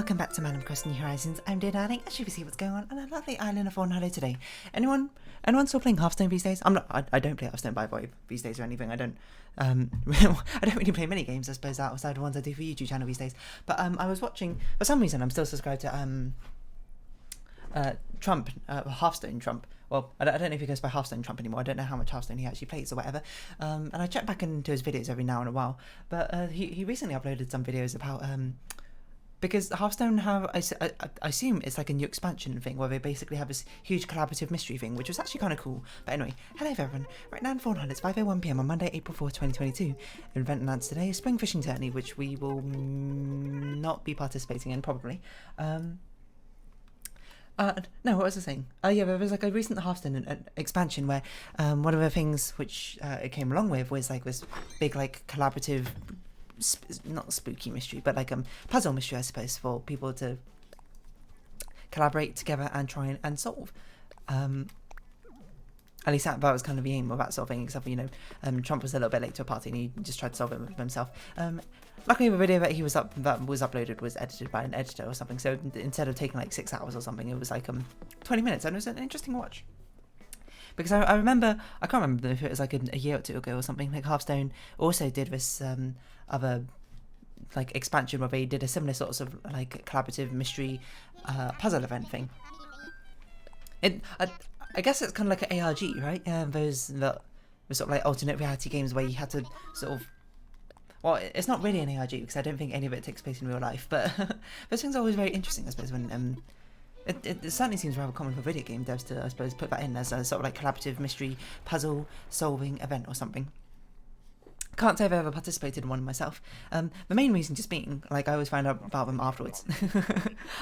Welcome back to Man of Crossing New Horizons. I'm dear darling, as you can see what's going on on a lovely island of Fawnhallow today. Anyone still playing Hearthstone these days? I don't play Hearthstone by voice these days or anything. I don't really play many games, I suppose, outside the ones I do for YouTube channel these days. But I was watching, for some reason I'm still subscribed to Hearthstone Trump. Well, I don't know if he goes by Hearthstone Trump anymore. I don't know how much Hearthstone he actually plays or whatever. And I check back into his videos every now and a while. But he recently uploaded some videos about because Hearthstone have, I assume it's like a new expansion thing where they basically have this huge collaborative mystery thing, which was actually kind of cool. But anyway, hello everyone. Right now in Fawnhallow, it's 5:01 PM on Monday, April 4th, 2022. An event announced today, a spring fishing tourney, which we will not be participating in, probably. No, what was I saying? Yeah, there was like a recent Hearthstone expansion where one of the things which it came along with was like this big like collaborative, not spooky mystery, but like puzzle mystery, I suppose, for people to collaborate together and try and solve. At least that was kind of the aim of that sort of thing, except for, Trump was a little bit late to a party and he just tried to solve it himself. Luckily the video that was uploaded was edited by an editor or something, so instead of taking like 6 hours or something, it was like 20 minutes, and it was an interesting watch. Because I remember, I can't remember if it was like a year or two ago or something, like Hearthstone also did this other like expansion where they did a similar sort of like collaborative mystery puzzle event thing. I guess it's kind of like an ARG, right? Those sort of like alternate reality games where you had to sort of, well, it's not really an ARG because I don't think any of it takes place in real life, but those things are always very interesting, I suppose, when it certainly seems rather common for video game devs to, I suppose, put that in as a sort of like collaborative mystery puzzle solving event or something. Can't say I've ever participated in one myself. The main reason just being, like, I always find out about them afterwards,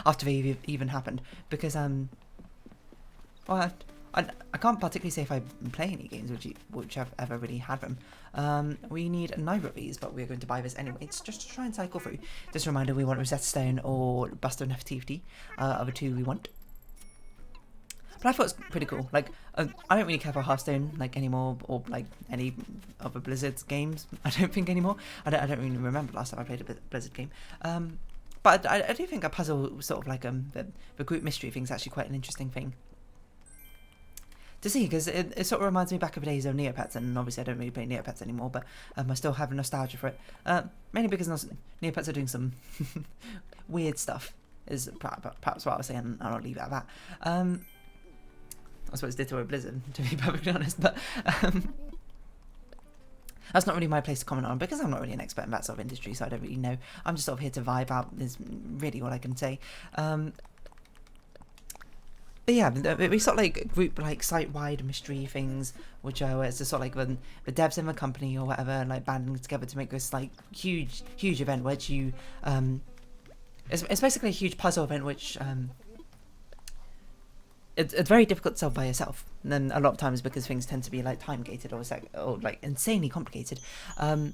after they even happened, because well, I can't particularly say if I play any games which have ever really had them. We need neither of these, but we're going to buy this anyway. It's just to try and cycle through. Just a reminder, we want Rosetta Stone or Buster and FTFT, are the two we want. But I thought it was pretty cool. Like, I don't really care for Hearthstone like anymore, or like any other Blizzard games. I don't think anymore. I don't really remember last time I played a Blizzard game. But I do think a puzzle sort of like the group mystery thing is actually quite an interesting thing to see, because it sort of reminds me back of the days of Neopets, and obviously I don't really play Neopets anymore, but I still have nostalgia for it. Mainly because Neopets are doing some weird stuff, is perhaps what I was saying, and I'll leave it at that. I suppose Ditto or Blizzard, to be perfectly honest, but that's not really my place to comment on, because I'm not really an expert in that sort of industry, so I don't really know. I'm just sort of here to vibe out, is really all I can say. But yeah, we sort of like group like site-wide mystery things, which are where it's just sort of like the devs in the company or whatever, like banding together to make this like huge event, which you it's basically a huge puzzle event, which it's very difficult to solve by yourself, and then a lot of times because things tend to be like time gated or like insanely complicated, and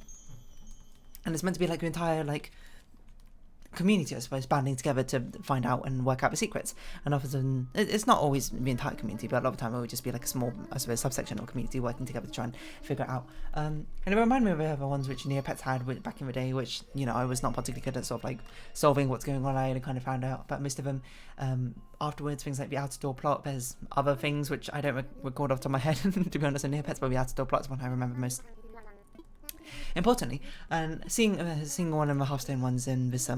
it's meant to be like your entire like community, I suppose, banding together to find out and work out the secrets. And often it's not always the entire community, but a lot of the time it would just be like a small, I suppose, subsection of community working together to try and figure it out. And it reminded me of the other ones which Neopets had back in the day, which I was not particularly good at sort of like solving what's going on. I only kind of found out about most of them afterwards. Things like the outer door plot. There's other things which I don't record off the top of my head to be honest in Neopets, but the outer door plot's one I remember most importantly. And seeing one of the Hearthstone ones in this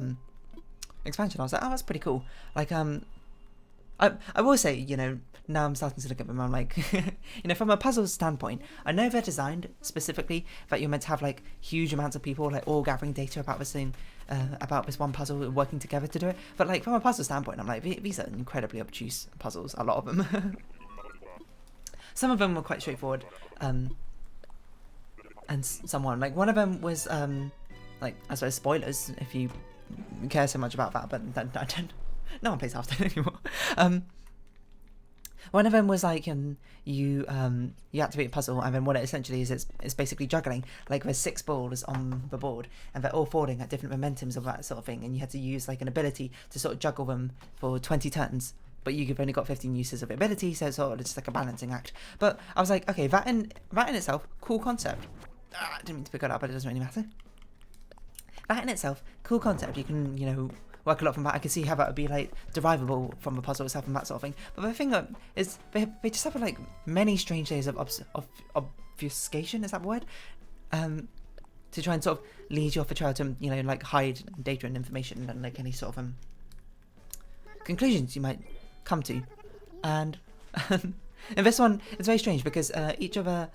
expansion, I was like, oh, that's pretty cool. Like I will say, now I'm starting to look at them, I'm like, from a puzzle standpoint, I know they're designed specifically that you're meant to have like huge amounts of people like all gathering data about the same about this one puzzle, working together to do it. But like from a puzzle standpoint, I'm like, these are incredibly obtuse puzzles, a lot of them. Some of them were quite straightforward, and someone like one of them was like, I suppose, spoilers if you care so much about that, but I don't. No one plays Hearthstone anymore. One of them was like you activate a puzzle, and then what it essentially is, it's basically juggling. Like there's 6 balls on the board, and they're all falling at different momentums of that sort of thing, and you had to use like an ability to sort of juggle them for 20 turns. But you've only got 15 uses of ability, so it's sort of just like a balancing act. But I was like, okay, that in itself, cool concept. I didn't mean to pick it up, but it doesn't really matter. That in itself, cool concept. You can, work a lot from that. I can see how that would be like derivable from the puzzle itself and that sort of thing. But the thing is, they just have like many strange layers of obfuscation. Is that the word? To try and sort of lead you off a trail to, you know, like hide data and information and like any sort of conclusions you might come to. And in this one, it's very strange because each of the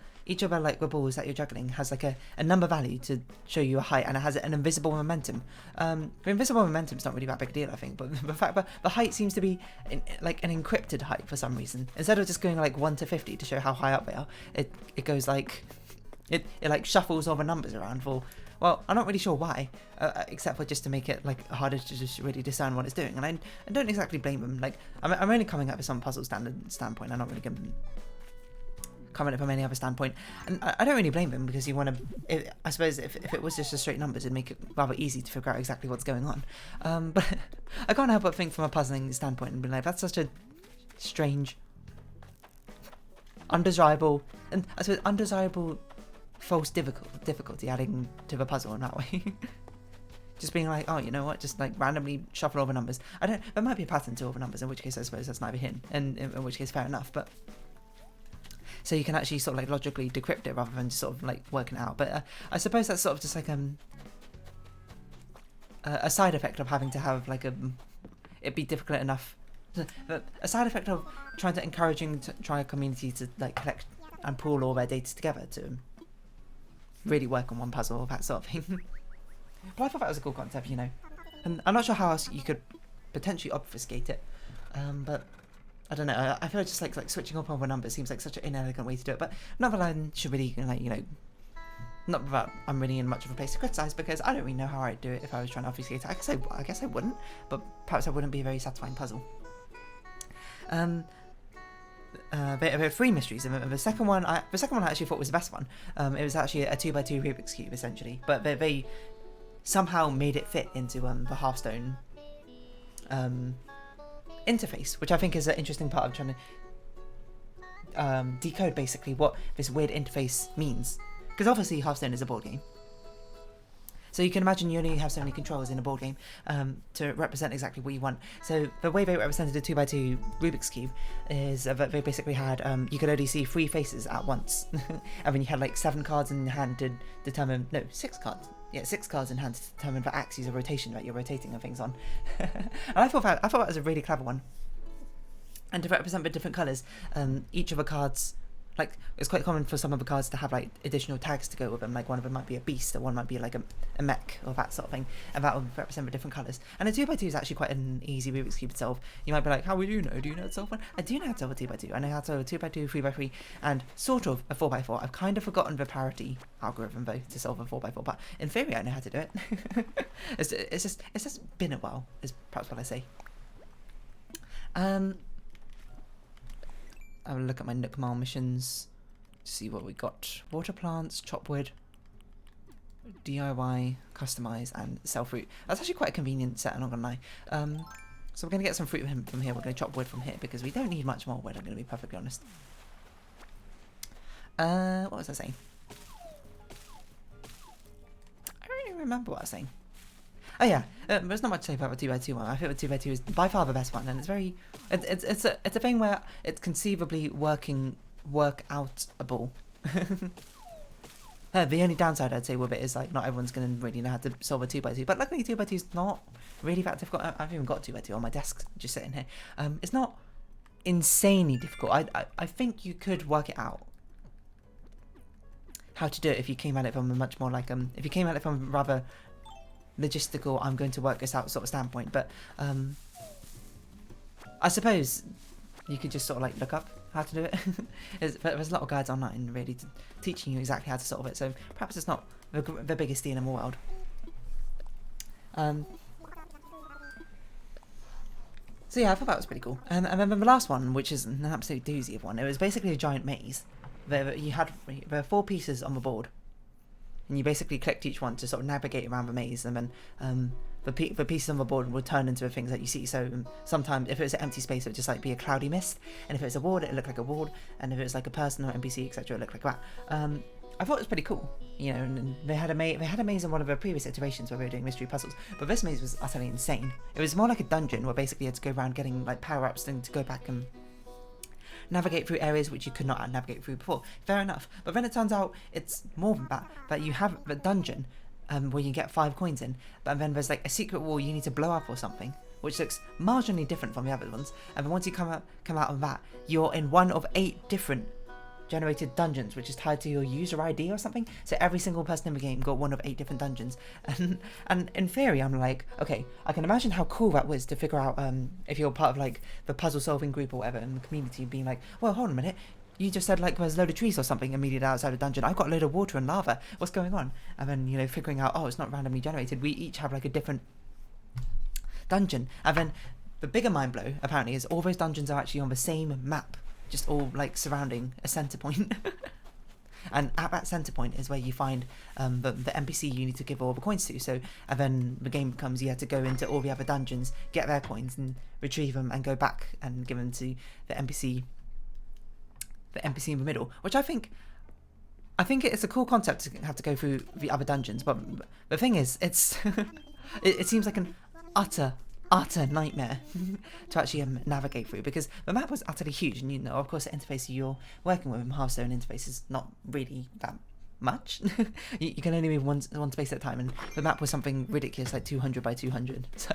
like the balls that you're juggling has like a number value to show you a height, and it has an invisible momentum. The invisible momentum's not really that big a deal, I think, but the fact that the height seems to be like an encrypted height for some reason. Instead of just going like 1 to 50 to show how high up they are, it goes like it like shuffles all the numbers around for. Well, I'm not really sure why, except for just to make it like harder to just really discern what it's doing. And I don't exactly blame them. Like I'm only coming at this from puzzle standpoint. I'm not really going to coming from any other standpoint, and I don't really blame them because you want to. I suppose if it was just a straight numbers, it'd make it rather easy to figure out exactly what's going on. But I can't help but think from a puzzling standpoint and be like, that's such a strange, undesirable, and I suppose undesirable false difficulty adding to the puzzle in that way. Just being like, oh, you know what, just like randomly shuffle all the numbers. There might be a pattern to all the numbers, in which case I suppose that's neither here, and in which case fair enough, but so you can actually sort of like logically decrypt it rather than just sort of like working it out. But I suppose that's sort of just like a side effect of having to have like it be difficult enough. A side effect of trying to encouraging a community to like collect and pool all their data together to really work on one puzzle or that sort of thing. But I thought that was a cool concept, you know. And I'm not sure how else you could potentially obfuscate it. But I don't know. I feel like just like switching up over numbers seems like such an inelegant way to do it. But not that I should really like, you know, not that I'm really in much of a place to criticize, because I don't really know how I'd do it if I was trying to obfuscate it. I guess I wouldn't, but perhaps that wouldn't be a very satisfying puzzle. There are 3 mysteries. The second one I actually thought was the best one. It was actually a 2x2 Rubik's Cube essentially, but they somehow made it fit into the Hearthstone interface, which I think is an interesting part of trying to decode basically what this weird interface means. Because obviously Hearthstone is a board game, so you can imagine you only have so many controls in a board game to represent exactly what you want. So the way they represented a 2x2 Rubik's Cube is that they basically had you could only see 3 faces at once, and then you had like 7 cards in hand to determine 6 cards. Yeah, 6 cards in hand to determine the axes of rotation that you're rotating and things on. And I thought that was a really clever one. And to represent the different colours, each of the cards, like, it's quite common for some of the cards to have like additional tags to go with them. Like one of them might be a beast, or one might be like a mech, or that sort of thing, and that will represent the different colours. And a 2x2 is actually quite an easy Rubik's Cube to solve. You might be like, how would you know? Do you know how to solve one? I do know how to solve a 2x2. I know how to solve a 2x2, 3x3, and sort of a 4x4. I've kind of forgotten the parity algorithm though to solve a 4x4, but in theory I know how to do it. it's just been a while, is perhaps what I say. I will look at my Nook Mile missions to see what we got. Water plants, chop wood, DIY, customize, and sell fruit. That's actually quite a convenient set, I'm not gonna lie. So we're gonna get some fruit from here. We're gonna chop wood from here because we don't need much more wood, I'm gonna be perfectly honest. What was I saying? I don't really remember what I was saying. Oh yeah, there's not much to say about the 2x2 one. I think the 2x2 is by far the best one, and it's very, it's a thing where it's conceivably workoutable. The only downside I'd say with it is like not everyone's gonna really know how to solve a 2x2, but luckily 2x2 is not really that difficult. I've even got 2x2 on my desk just sitting here. It's not insanely difficult. I think you could work it out how to do it if you came at it from a much more like if you came at it from a rather logistical, I'm going to work this out sort of standpoint, but I suppose you could just sort of like look up how to do it. There's a lot of guides online really teaching you exactly how to solve it, so perhaps it's not the biggest deal in the world. So yeah, I thought that was pretty cool. And then the last one, which is an absolute doozy of one, it was basically a giant maze. There were 4 pieces on the board, and you basically clicked each one to sort of navigate around the maze, and then the pieces on the board would turn into the things that you see. So sometimes if it was an empty space, it would just like be a cloudy mist, and if it was a ward, it looked like a ward, and if it was like a person or NPC, etc., it looked like that. I thought it was pretty cool, you know, and they had a maze in one of the previous iterations where we were doing mystery puzzles, but this maze was utterly insane. It was more like a dungeon where basically you had to go around getting like power-ups and to go back and navigate through areas which you could not navigate through before. Fair enough, but then it turns out it's more than that you have the dungeon where you get 5 coins in, but then there's like a secret wall you need to blow up or something, which looks marginally different from the other ones, and then once you come out of that, you're in one of 8 different generated dungeons, which is tied to your user ID or something. So every single person in the game got one of 8 different dungeons, and in theory I'm like, okay, I can imagine how cool that was to figure out if you're part of like the puzzle solving group or whatever in the community, being like, well, hold on a minute, you just said like there's a load of trees or something immediately outside a dungeon, I've got a load of water and lava, what's going on? And then, you know, figuring out, oh, it's not randomly generated, we each have like a different dungeon. And then the bigger mind blow apparently is all those dungeons are actually on the same map, just all like surrounding a center point. And at that center point is where you find the NPC you need to give all the coins to. So, and then the game becomes you have to go into all the other dungeons, get their coins and retrieve them and go back and give them to the NPC in the middle, which I think it's a cool concept to have to go through the other dungeons, but the thing is, it's it seems like an utter nightmare to actually navigate through, because the map was utterly huge, and you know, of course, the interface you're working with in Hearthstone interface is not really that much. you can only move one space at a time, and the map was something ridiculous like 200 by 200. So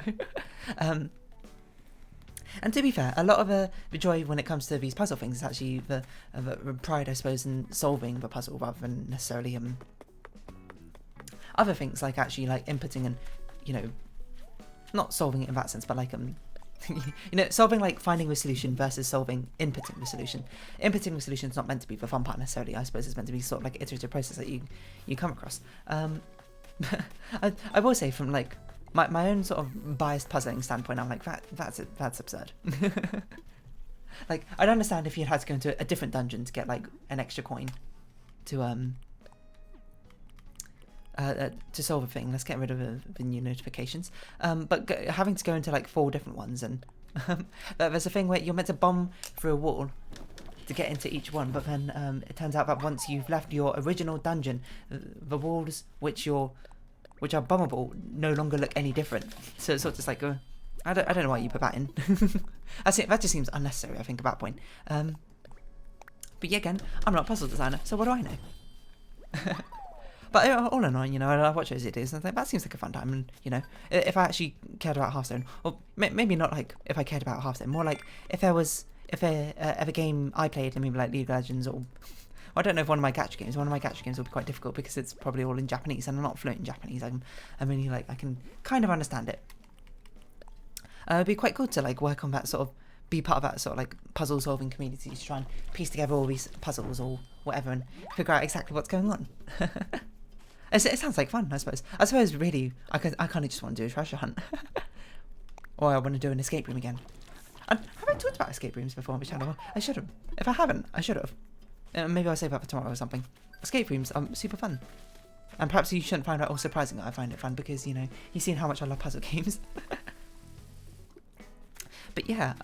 and to be fair, a lot of the joy when it comes to these puzzle things is actually the pride, I suppose, in solving the puzzle rather than necessarily other things like actually like inputting and, you know, not solving it in that sense, but like you know, solving, like finding the solution versus inputting the solution. Inputting the solution is not meant to be the fun part necessarily. I suppose it's meant to be sort of like an iterative process that you come across. I will say from like my own sort of biased puzzling standpoint, I'm like, that's absurd. Like, I'd understand if you had to go into a different dungeon to get like an extra coin to solve a thing. Let's get rid of the new notifications. But having to go into like 4 different ones, and there's a thing where you're meant to bomb through a wall to get into each one, but then it turns out that once you've left your original dungeon, the walls which are bombable no longer look any different. So it's sort of just like, I don't know why you put that in. That just seems unnecessary, I think, at that point. But yeah, again, I'm not a puzzle designer, so what do I know? But all in all, you know, I watch those videos and I think that seems like a fun time. And, you know, if I actually cared about Hearthstone, or maybe not like if I cared about Hearthstone, more like if a game I played, maybe like League of Legends, or I don't know if one of my gacha games will be quite difficult because it's probably all in Japanese and I'm not fluent in Japanese. I mean, like, I can kind of understand it. It'd be quite cool to like work on that sort of, be part of that sort of like puzzle solving community to try and piece together all these puzzles or whatever and figure out exactly what's going on. It sounds like fun, I suppose. I suppose really, I kind of just want to do a treasure hunt. Or I want to do an escape room again. And have I talked about escape rooms before on the channel? I should have. If I haven't, I should have. Maybe I'll save that for tomorrow or something. Escape rooms are super fun. And perhaps you shouldn't find that all surprising that I find it fun, because, you know, you've seen how much I love puzzle games. But yeah,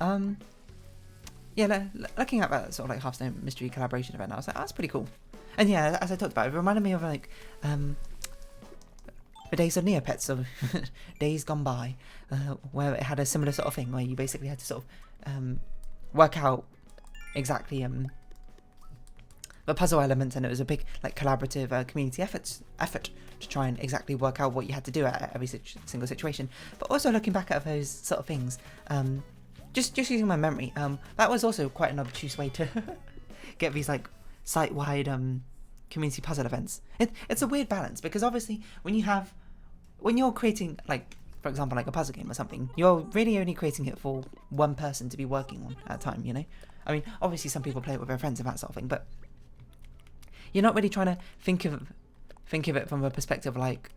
looking at that sort of like Hearthstone mystery collaboration event, I was like, oh, that's pretty cool. And yeah, as I talked about, it reminded me of like the days of Neopets, of days gone by, where it had a similar sort of thing, where you basically had to sort of work out exactly the puzzle elements, and it was a big like collaborative community effort to try and exactly work out what you had to do at every single situation. But also looking back at those sort of things, just using my memory, that was also quite an obtuse way to get these like site-wide community puzzle events. It's a weird balance, because obviously when you're creating, like, for example, like a puzzle game or something, you're really only creating it for one person to be working on at a time, you know? I mean, obviously some people play it with their friends and that sort of thing, but you're not really trying to think of it from a perspective of like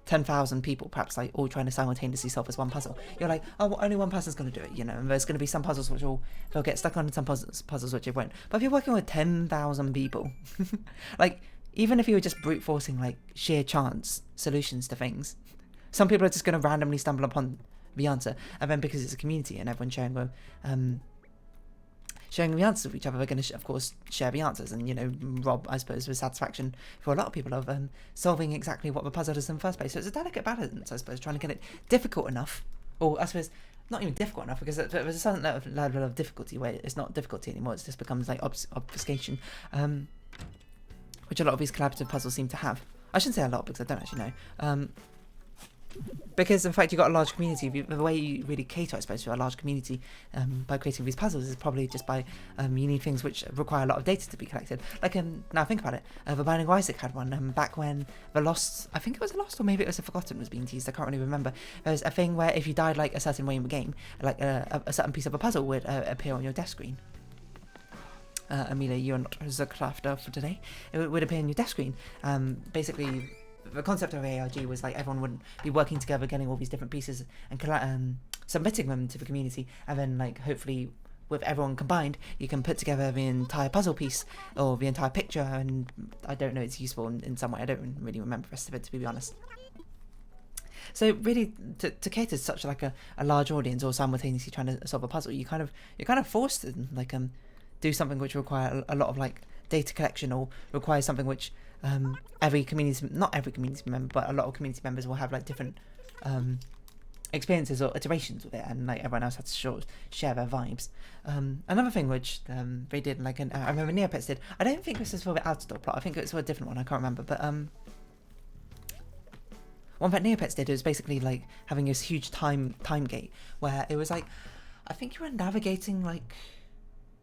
10,000 people, perhaps, like all trying to simultaneously solve this one puzzle. You're like, oh, well, only one person's going to do it, you know, and there's going to be some puzzles which they'll get stuck on, and some puzzles which it won't. But if you're working with 10,000 people, like, even if you were just brute forcing like sheer chance solutions to things, some people are just going to randomly stumble upon the answer, and then because it's a community and everyone's sharing the answers with each other, they're going to, of course, share the answers and, you know, rob, I suppose, with satisfaction for a lot of people of solving exactly what the puzzle is in the first place. So it's a delicate balance, I suppose, trying to get it difficult enough, or I suppose not even difficult enough, because there's a certain level of difficulty where it's not difficulty anymore, it just becomes like obfuscation, which a lot of these collaborative puzzles seem to have. I shouldn't say a lot because I don't actually know. Because in fact you've got a large community, the way you really cater, I suppose, to a large community by creating these puzzles is probably just by you need things which require a lot of data to be collected. Like now think about it, the Binding of Isaac had one back when the Lost, I think it was a Lost or maybe it was a Forgotten was being teased, I can't really remember. There was a thing where if you died like a certain way in the game, like a certain piece of a puzzle would appear on your desk screen. Amelia, you're not the crafter for today. It would appear on your desk screen. Basically, the concept of ARG was like everyone would be working together, getting all these different pieces and submitting them to the community, and then like hopefully with everyone combined, you can put together the entire puzzle piece or the entire picture. And I don't know, it's useful in some way. I don't really remember the rest of it, to be honest. So really, to cater to such like a large audience or simultaneously trying to solve a puzzle, you're kind of forced to like do something which require a lot of like data collection, or requires something which not every community member, but a lot of community members will have like different experiences or iterations with it, and like everyone else has to share their vibes. Another thing which they did, like I remember Neopets did, I don't think this is for the outdoor plot, I think it's for a different one, I can't remember, but one that Neopets did was basically like having this huge time gate where it was like, I think you were navigating like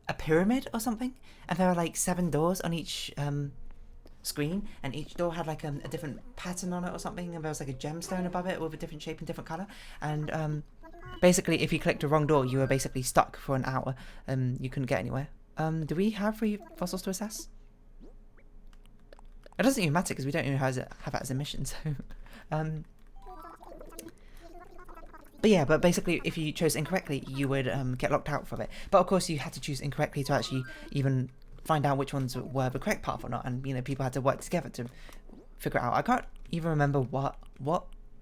a pyramid or something, and there were like 7 doors on each screen, and each door had like a different pattern on it or something, and there was like a gemstone above it with a different shape and different colour, and basically if you clicked the wrong door you were basically stuck for an hour and you couldn't get anywhere. Do we have 3 fossils to assess? It doesn't even matter because we don't even have that as a mission, so but yeah, but basically if you chose incorrectly you would get locked out from it. But of course you had to choose incorrectly to actually even find out which ones were the correct path or not, and you know, people had to work together to figure it out. I can't even remember what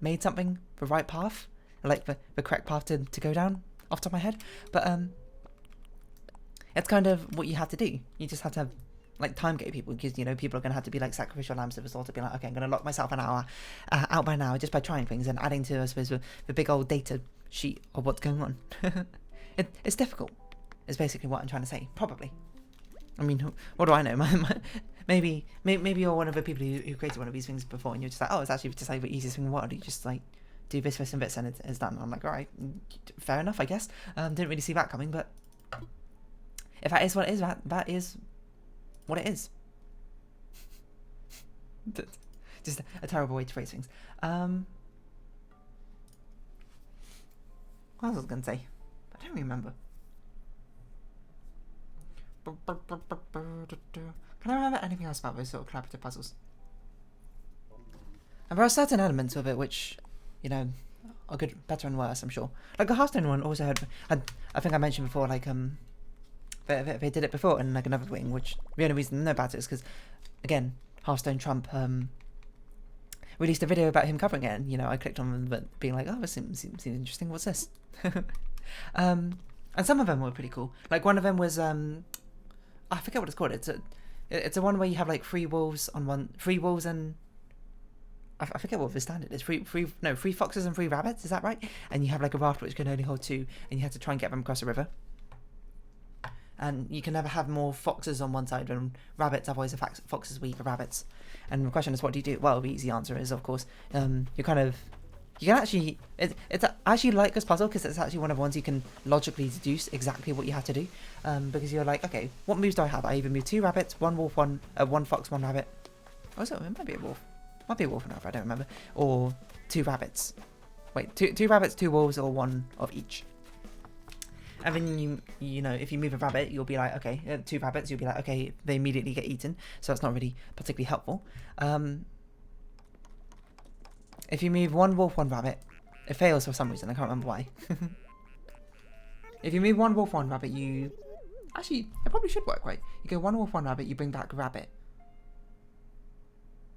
made something the right path, like the correct path to go down off the top of my head, but it's kind of what you have to do. You just have to have like time gate people, because you know people are going to have to be like sacrificial lambs of the sort, to be like, okay, I'm going to lock myself an hour out by an hour just by trying things and adding to, I suppose, the big old data sheet of what's going on. It's difficult is basically what I'm trying to say, probably. I mean, what do I know? Maybe you're one of the people who created one of these things before, and you're just like, oh, it's actually just like the easiest thing in the world. You just like do this and bits, and it's done. And I'm like, all right, fair enough, I guess. Didn't really see that coming, but if that is what it is, that is what it is. Just a terrible way to phrase things. What else was I going to say? I don't remember. Can I remember anything else about those sort of collaborative puzzles? And there are certain elements of it which, you know, are good, better and worse, I'm sure. Like the Hearthstone one also had I think I mentioned before, like they did it before in like another wing, which the only reason I know about it is because, again, Hearthstone Trump released a video about him covering it, and you know, I clicked on them, but being like, oh, this seems interesting, what's this? And some of them were pretty cool. Like one of them was I forget what it's called. It's a one where you have like 3 wolves and I forget what the standard is. 3 foxes and 3 rabbits, is that right? And you have like a raft which can only hold 2, and you have to try and get them across a river. And you can never have more foxes on one side than rabbits, otherwise the foxes will eat the rabbits. And the question is, what do you do? Well, the easy answer is, of course, you can actually, it's actually like this puzzle, because it's actually one of the ones you can logically deduce exactly what you have to do, because you're like, okay, what moves do I have? I either move 2 rabbits, 1 wolf, 1 fox, 1 rabbit. Oh, so it might be a wolf. Might be a wolf and a rabbit, I don't remember. Or 2 rabbits. Wait, 2 rabbits, 2 wolves, or 1 of each. And then you know, if you move a rabbit, you'll be like, okay, 2 rabbits, you'll be like, okay, they immediately get eaten, so that's not really particularly helpful. If you move 1 wolf, 1 rabbit, it fails for some reason, I can't remember why. If you move 1 wolf, 1 rabbit, actually, it probably should work, right? You go 1 wolf, 1 rabbit, you bring back a rabbit.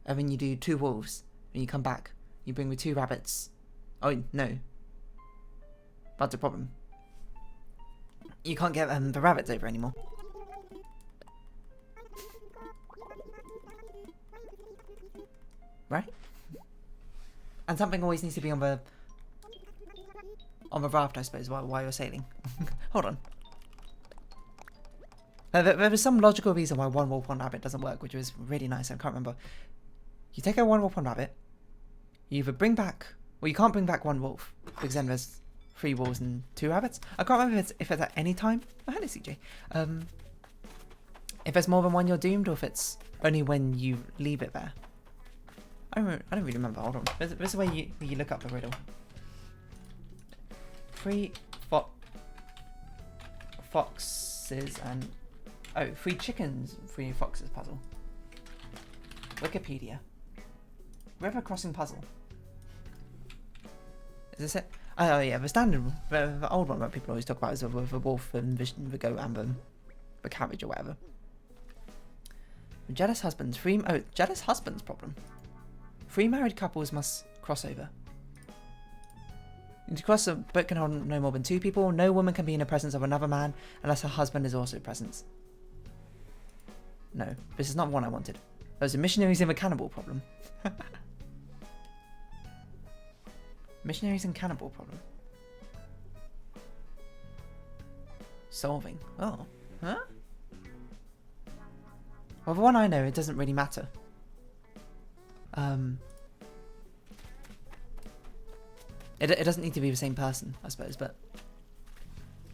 And then you do 2 wolves, and you come back, you bring the 2 rabbits. Oh, no. That's a problem. you can't get the rabbits over anymore. Right? And something always needs to be on the raft, I suppose, while you're sailing. Hold on. There was some logical reason why one wolf, one rabbit doesn't work, which was really nice. I can't remember. You take out one wolf, one rabbit. You either bring back... Well, you can't bring back one wolf, because then there's 3 wolves and 2 rabbits. I can't remember if it's at any time. Oh, hello, CJ. If there's more than one, you're doomed, or if it's only when you leave it there. I don't really remember. Hold on. This is where you look up the riddle. 3 foxes and... Oh, 3 chickens, 3 foxes puzzle. Wikipedia. River crossing puzzle. Is this it? Oh yeah, the standard, the old one that people always talk about is the wolf and the goat and the carriage or whatever. Jealous husbands. Jealous husbands problem. 3 married couples must cross over. To cross a boat can hold no more than 2 people. No woman can be in the presence of another man unless her husband is also present. No, this is not one I wanted. Those are missionaries in the cannibal problem. Missionaries and cannibal problem. Solving. Oh. Huh? Well, the one I know, it doesn't really matter. It doesn't need to be the same person, I suppose, but...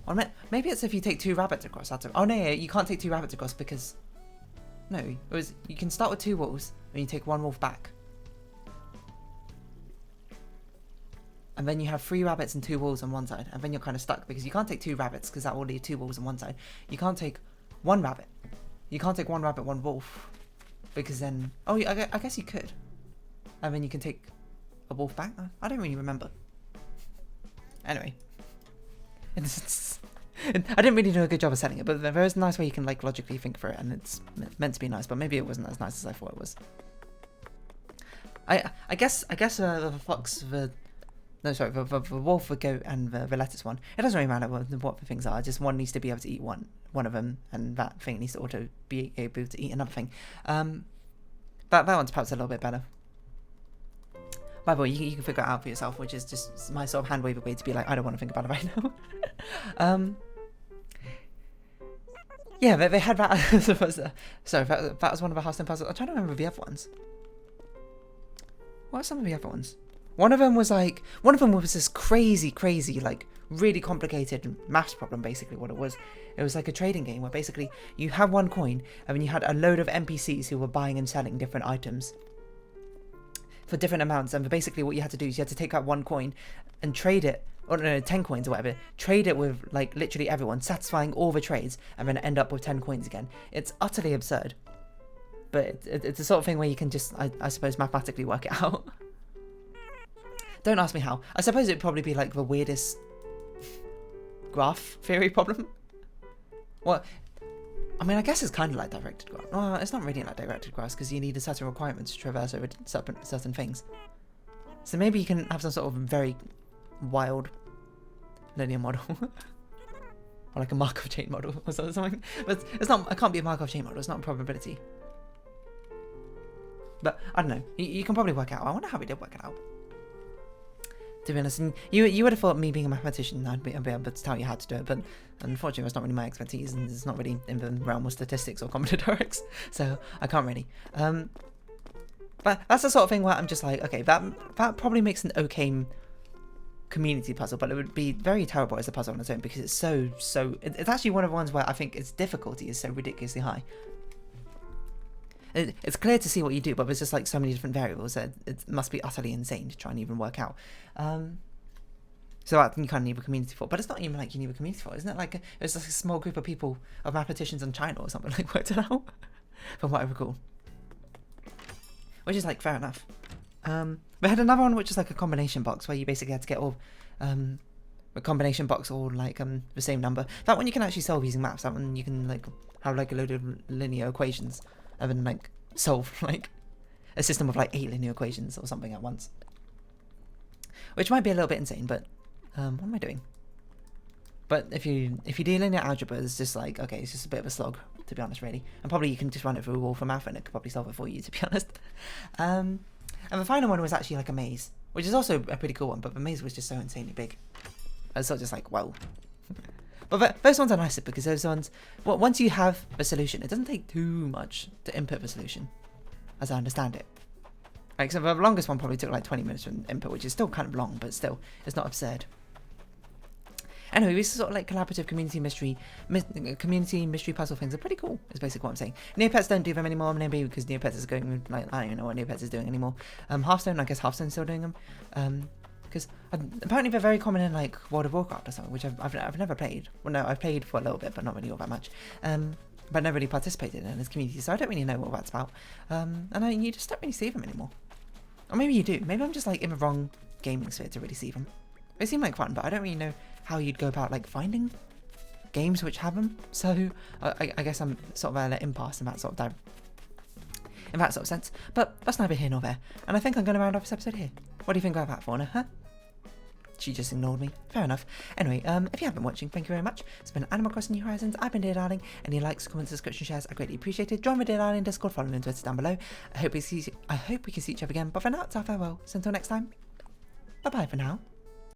Well, maybe it's if you take 2 rabbits across. Oh, no, you can't take 2 rabbits across because... No, you can start with 2 wolves, and you take 1 wolf back. And then you have 3 rabbits and 2 wolves on one side, and then you're kind of stuck, because you can't take 2 rabbits, because that will leave 2 wolves on one side. You can't take 1 rabbit. You can't take 1 rabbit, 1 wolf, because then... Oh, I guess you could. And then you can take a wolf back? I don't really remember. Anyway. I didn't really do a good job of selling it, but there is a nice way you can like logically think for it, and it's meant to be nice, but maybe it wasn't as nice as I thought it was. I guess the fox, the wolf, the goat, and the lettuce one. It doesn't really matter what the things are. Just one needs to be able to eat one of them, and that thing needs to also be able to eat another thing. That one's perhaps a little bit better. By the way, you can figure it out for yourself, which is just my sort of hand wave way to be like, I don't want to think about it right now. Yeah, they had that. Sorry, that was one of the house puzzles. I'm trying to remember the other ones. What are some of the other ones? One of them was this crazy, like, really complicated maths problem, basically what it was. It was like a trading game where basically you had 1 coin, and then you had a load of NPCs who were buying and selling different items for different amounts, and basically what you had to do is you had to take out 1 coin and trade it, or no, 10 coins or whatever, trade it with like literally everyone, satisfying all the trades, and then end up with 10 coins again. It's utterly absurd, but it's the sort of thing where you can just, I suppose, mathematically work it out. Don't ask me how. I suppose it'd probably be like the weirdest graph theory problem. Well, I mean, I guess it's kind of like directed graphs. Well, it's not really like directed graphs because you need a certain requirements to traverse over certain things. So maybe you can have some sort of very wild linear model. Or like a Markov chain model or something. But it's not, it can't be a Markov chain model, it's not a probability. But, I don't know, you can probably work it out. I wonder how we did work it out. To be honest, and you would have thought me being a mathematician, I'd be able to tell you how to do it, but unfortunately that's not really my expertise, and it's not really in the realm of statistics or combinatorics, so I can't really. But that's the sort of thing where I'm just like, okay, that probably makes an okay community puzzle, but it would be very terrible as a puzzle on its own, because it's it's actually one of the ones where I think its difficulty is so ridiculously high. It's clear to see what you do, but there's just like so many different variables that it must be utterly insane to try and even work out. So I think you kind of need a community for, but it's not even like you need a community for, isn't it? Like it's like a small group of people, of mathematicians in China or something, like worked it out, from what I recall. Which is like fair enough. We had another one which is like a combination box where you basically had to get all a combination box all like the same number. That one you can actually solve using maths. That one you can like have like a load of linear equations and then like solve like a system of like 8 linear equations or something at once. Which might be a little bit insane, but what am I doing? But if you do linear algebra, it's just like, okay, it's just a bit of a slog, to be honest, really. And probably you can just run it through Wolfram Alpha and it could probably solve it for you, to be honest. And the final one was actually like a maze, which is also a pretty cool one, but the maze was just so insanely big. I was sort of just like, wow. But those ones are nicer because those ones, well, once you have the solution, it doesn't take too much to input the solution, as I understand it. Like, so the longest one probably took like 20 minutes from input, which is still kind of long, but still, it's not absurd. Anyway, these sort of like collaborative community mystery puzzle things are pretty cool, is basically what I'm saying. Neopets don't do them anymore, maybe because Neopets is going, like, I don't even know what Neopets is doing anymore. Hearthstone, I guess Hearthstone's still doing them. Because apparently they're very common in like World of Warcraft or something, which I've never played. Well, no, I've played for a little bit, but not really all that much. But never really participated in this community, so I don't really know what that's about. And you just don't really see them anymore. Or maybe you do. Maybe I'm just like in the wrong gaming sphere to really see them. They seem like fun, but I don't really know how you'd go about like finding games which have them. So I guess I'm sort of at an impasse in that sort of sense. But that's neither here nor there. And I think I'm going to round off this episode here. What do you think about that, Fauna? Huh? She just ignored me. Fair enough. Anyway, if you have been watching, thank you very much. It's been Animal Crossing New Horizons. I've been Dear Darling. Any likes, comments, subscription, shares are greatly appreciated. Join my Dear Darling Discord, follow me on Twitter down below. I hope we can see each other again. But for now, it's our farewell. So until next time, bye bye for now.